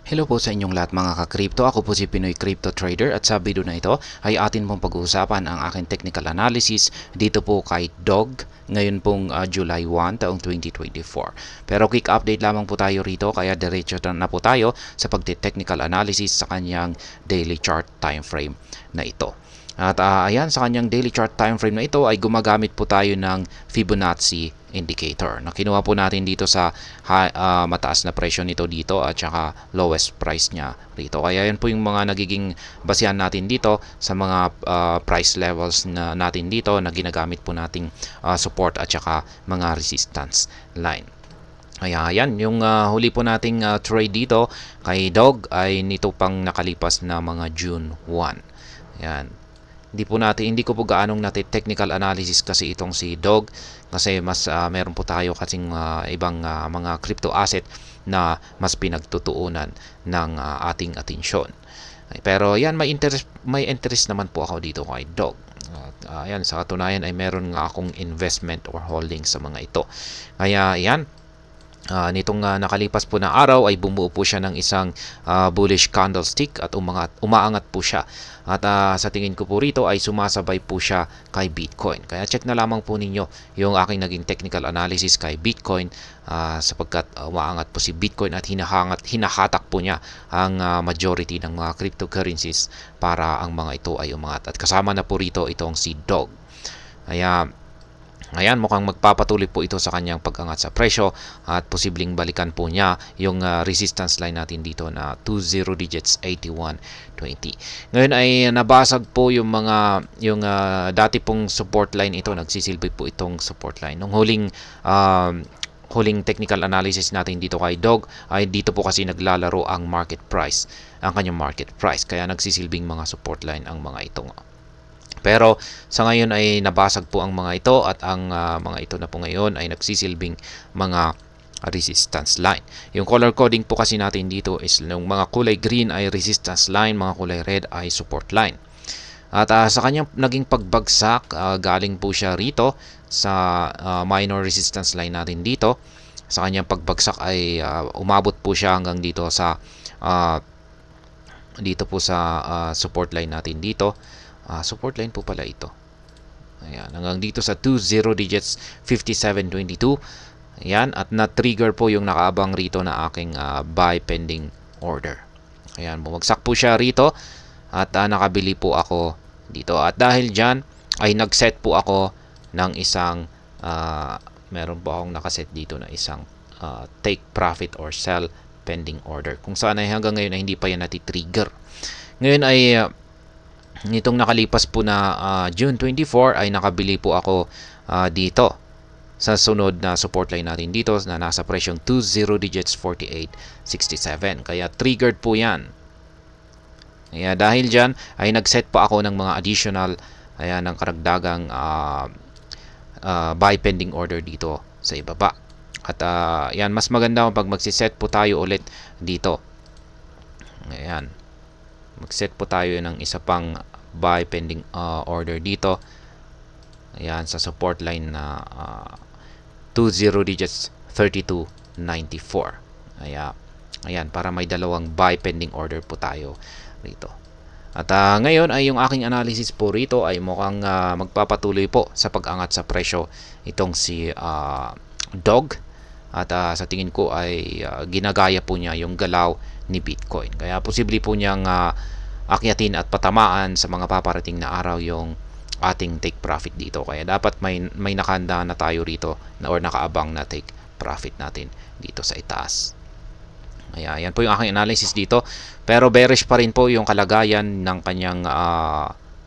Hello po sa inyong lahat mga ka-crypto. Ako po si Pinoy Crypto Trader at sa video na ito ay atin pong pag-uusapan ang aking technical analysis dito po kay DOG ngayon pong July 1 taong 2024. Pero quick update lamang po tayo rito kaya diretso na po tayo sa pagte-technical analysis sa kanyang daily chart time frame na ito. At ayan, sa kanyang daily chart time frame na ito ay gumagamit po tayo ng Fibonacci indicator na kinuha po natin dito sa mataas na presyo nito dito at saka lowest price niya rito. Kaya yan po yung mga nagiging basihan natin dito sa mga price levels na natin dito na ginagamit po nating support at saka mga resistance line. Kaya yan, yung huli po nating trade dito kay DOG ay nito pang nakalipas na mga June 1. Yan. Hindi ko po gaanong natin technical analysis kasi itong si DOG kasi mas meron po tayo kasing ibang mga crypto asset na mas pinagtutuunan ng ating atensyon. Pero yan, may interest naman po ako dito kay DOG. Ayan, sa katunayan ay meron nga akong investment or holding sa mga ito. Kaya yan, nitong nakalipas po na araw ay bumuo po siya ng isang bullish candlestick at umaangat po siya. At sa tingin ko po rito ay sumasabay po siya kay Bitcoin. Kaya check na lamang po ninyo yung aking naging technical analysis kay Bitcoin sapagkat umaangat po si Bitcoin at hinahatak po niya ang majority ng mga cryptocurrencies para ang mga ito ay umangat. At kasama na po rito itong si DOG. Kaya ayan, mukhang magpapatuloy po ito sa kanyang pag-angat sa presyo at posibleng balikan po niya yung resistance line natin dito na 20 digits 81.20. Ngayon ay nabasag po yung dati pong support line ito, nagsisilbi po itong support line. Nung huling technical analysis natin dito kay DOG ay dito po kasi naglalaro ang kanyang market price. Kaya nagsisilbing mga support line ang mga ito. Pero sa ngayon ay nabasag po ang mga ito at ang mga ito na po ngayon ay nagsisilbing mga resistance line. Yung color coding po kasi natin dito is yung mga kulay green ay resistance line, mga kulay red ay support line. At sa kanyang naging pagbagsak, galing po siya rito sa minor resistance line natin dito. Sa kanyang pagbagsak ay umabot po siya hanggang dito sa support line natin dito. Support line po pala ito. Ayan, hanggang dito sa 20 digits 57.22. Ayan, at na-trigger po yung nakaabang rito na aking buy pending order. Ayan, bumagsak po siya rito at nakabili po ako dito. At dahil dyan ay nag-set po ako ng isang meron po akong nakaset dito na isang take profit or sell pending order. Kung saan ay hanggang ngayon ay hindi pa yan nati-trigger. Ngayon ay nitong nakalipas po na June 24 ay nakabili po ako dito sa sunod na support line natin dito na nasa presyong 20 digits 48.67. Kaya triggered po yan. Kaya dahil dyan ay nag-set pa ako ng mga additional ng karagdagang buy pending order dito sa ibaba. At yan, mas maganda pag magsiset po tayo ulit dito. Ayan, mag-set po tayo ng isa pang buy pending order dito. Ayan, sa support line na 20 digits 32.94. Ayan, para may dalawang buy pending order po tayo rito. At ngayon ay yung aking analysis po rito ay mukhang magpapatuloy po sa pag-angat sa presyo itong si DOG. At sa tingin ko ay ginagaya po niya yung galaw ni Bitcoin. Kaya posible po niyang akyatin at patamaan sa mga paparating na araw yung ating take profit dito. Kaya dapat may nakahanda na tayo rito or nakaabang na take profit natin dito sa itaas. Kaya yan po yung aking analysis dito. Pero bearish pa rin po yung kalagayan ng kanyang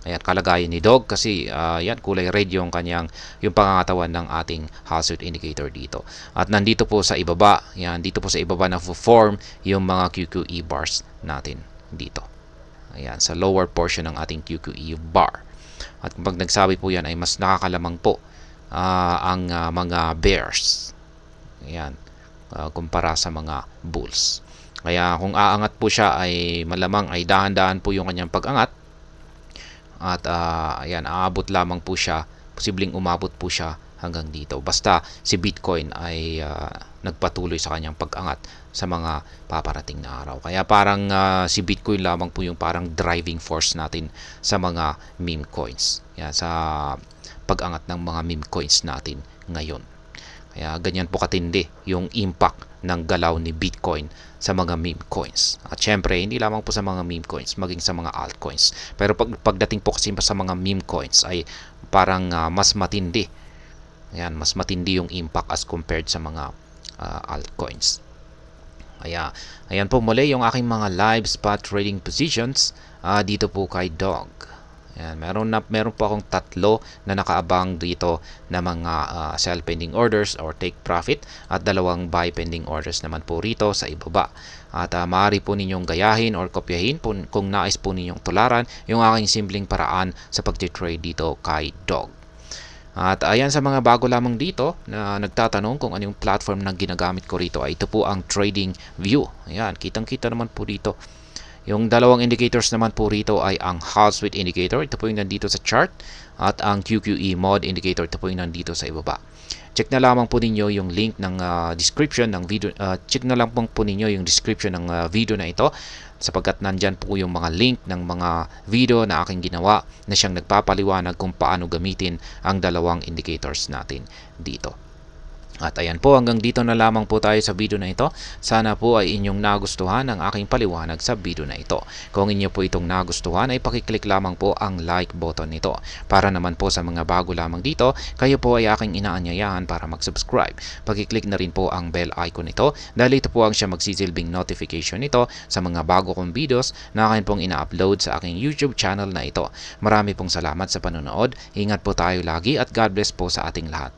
kalagayan ni DOG kasi yan, kulay red yung pangangatawan ng ating hazard indicator dito. At nandito po sa ibaba, dito po sa ibaba na form yung mga QQE bars natin dito. Ayan, sa lower portion ng ating QQE bar. At pag nagsabi po yan ay mas nakakalamang po ang mga bears. Ayan, kumpara sa mga bulls. Kaya kung aangat po siya ay malamang ay dahan-dahan po yung kanyang pag-angat. At ayan, aabot lamang po siya, posibleng umabot po siya hanggang dito. Basta si Bitcoin ay nagpatuloy sa kanyang pag-angat sa mga paparating na araw. Kaya parang si Bitcoin lamang po yung parang driving force natin sa mga meme coins. Yan, sa pag-angat ng mga meme coins natin ngayon. Kaya ganyan po katindi yung impact ng galaw ni Bitcoin sa mga meme coins. At syempre, hindi lamang po sa mga meme coins, maging sa mga altcoins. Pero pagdating po kasi sa mga meme coins ay parang mas matindi. Ayan, mas matindi yung impact as compared sa mga altcoins. Ayan po muli yung aking mga live spot trading positions dito po kay Dog. Ayan, meron po akong 3 na nakaabang dito na mga sell pending orders or take profit at 2 buy pending orders naman po rito sa ibaba. At maaari po ninyong gayahin or kopyahin kung nais po ninyong tularan yung aking simpleng paraan sa pag-trade dito kay Dog. At ayan, sa mga bago lamang dito na nagtatanong kung anong platform na ginagamit ko rito, ay ito po ang Trading View. Ayan, kitang-kita naman po dito. Yung 2 indicators naman po rito ay ang Hall Street Indicator, ito po yung nandito sa chart, at ang QQE Mod Indicator, ito po yung nandito sa ibaba. Check na lamang po ninyo yung link ng description ng video. Check na lang po ninyo yung description ng video na ito, sapagkat nandyan po yung mga link ng mga video na aking ginawa na siyang nagpapaliwanag kung paano gamitin ang 2 indicators natin dito. At ayan po, hanggang dito na lamang po tayo sa video na ito. Sana po ay inyong nagustuhan ang aking paliwanag sa video na ito. Kung inyo po itong nagustuhan ay pakiclick lamang po ang like button nito. Para naman po sa mga bago lamang dito, kayo po ay aking inaanyayahan para mag-subscribe. Pakiclick na rin po ang bell icon nito dahil ito po ang siya magsisilbing notification nito sa mga bago kong videos na akin pong ina-upload sa aking YouTube channel na ito. Marami pong salamat sa panonood. Ingat po tayo lagi at God bless po sa ating lahat.